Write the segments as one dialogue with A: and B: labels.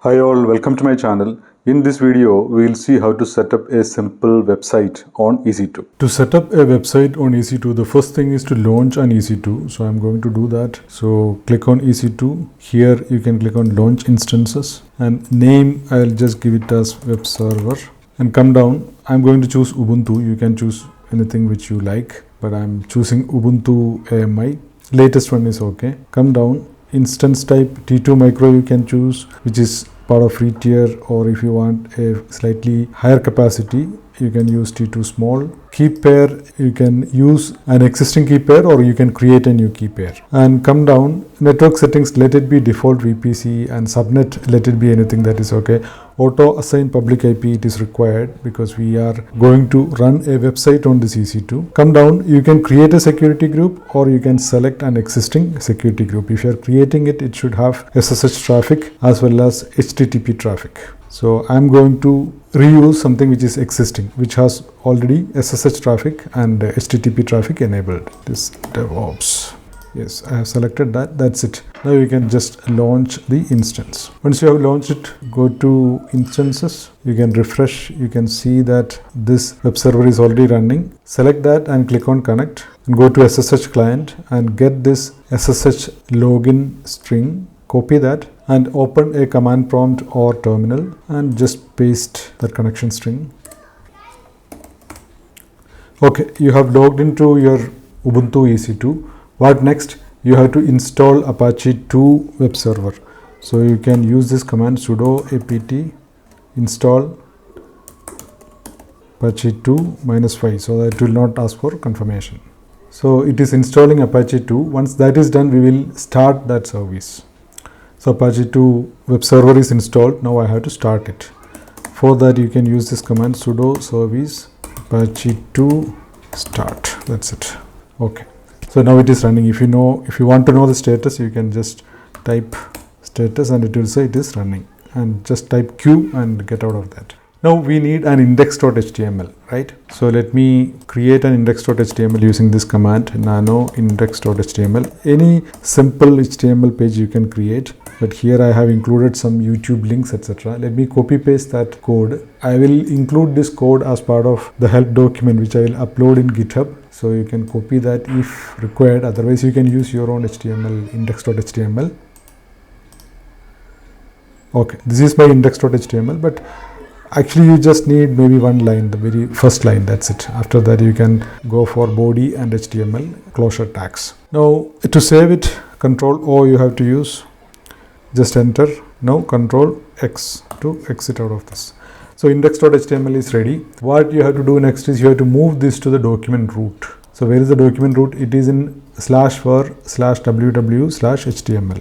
A: Hi all, welcome to my channel. In this video, we will see how to set up a simple website on EC2. To set up a website on EC2, the first thing is to launch an EC2. So I'm going to do that. So click on EC2. Here you can click on launch instances and name, I'll just give it as web server and come down. I'm going to choose Ubuntu. You can choose anything which you like, but I'm choosing Ubuntu AMI. Latest one is okay. Come down. Instance type T2 micro you can choose, which is part of free tier, or if you want a slightly higher capacity you can use T2 small. Key pair, you can use an existing key pair or you can create a new key pair. And come down, network settings, let it be default VPC, and subnet, let it be anything that is okay. Auto assign public IP, it is required because we are going to run a website on this EC2. Come down, you can create a security group or you can select an existing security group. If you are creating it, it should have SSH traffic as well as HTTP traffic. So I'm going to reuse something which is existing, which has already SSH traffic and HTTP traffic enabled. This DevOps. Yes, I have selected that. That's it. Now you can just launch the instance. Once you have launched it, go to instances. You can refresh. You can see that this web server is already running. Select that and click on connect and go to SSH client and get this SSH login string. Copy that and open a command prompt or terminal and just paste that connection string. Okay, you have logged into your Ubuntu EC2. What next? You have to install Apache 2 web server. So you can use this command sudo apt install Apache 2 -5, so that it will not ask for confirmation. So it is installing Apache 2. Once that is done, we will start that service. So Apache 2 web server is installed. Now I have to start it. For that you can use this command sudo service Apache 2 start. That's it. Okay. So now it is running. If you want to know the status, you can just type status and it will say it is running. And just type Q and get out of that. Now we need an index.html, right? So let me create an index.html using this command nano index.html. Any simple HTML page you can create, but here I have included some YouTube links, etc. Let me copy paste that code. I will include this code as part of the help document which I will upload in GitHub. So you can copy that if required. Otherwise you can use your own HTML index.html. Okay, this is my index.html, but actually you just need maybe one line, the very first line, that's it. After that you can go for body and HTML closure tags. Now to save it, Control O you have to use, just enter. Now Control X to exit out of this. So index.html is ready. What you have to do next is you have to move this to the document root. So where is the document root? It is in /var/www/html.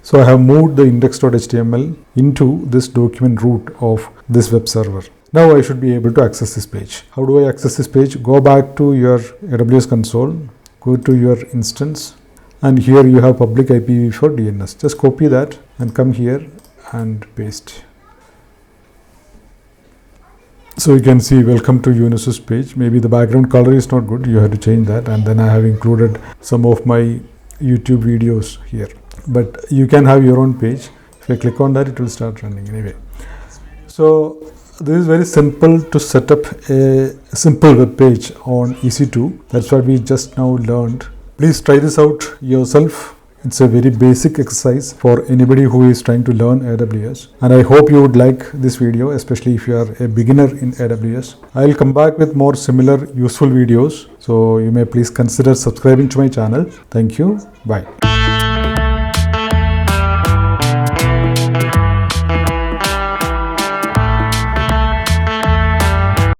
A: So I have moved the index.html into this document root of this web server. Now I should be able to access this page. How do I access this page? Go back to your AWS console, go to your instance, and here you have public IPv4 for DNS. Just copy that and come here and paste. So you can see welcome to Unisys page. Maybe the background color is not good. You have to change that. And then I have included some of my YouTube videos here. But you can have your own page. If I click on that, it will start running anyway. So this is very simple to set up a simple web page on EC2. That's what we just now learned. Please try this out yourself. It's a very basic exercise for anybody who is trying to learn AWS. And I hope you would like this video, especially if you are a beginner in AWS. I'll come back with more similar useful videos. So you may please consider subscribing to my channel. Thank you. Bye.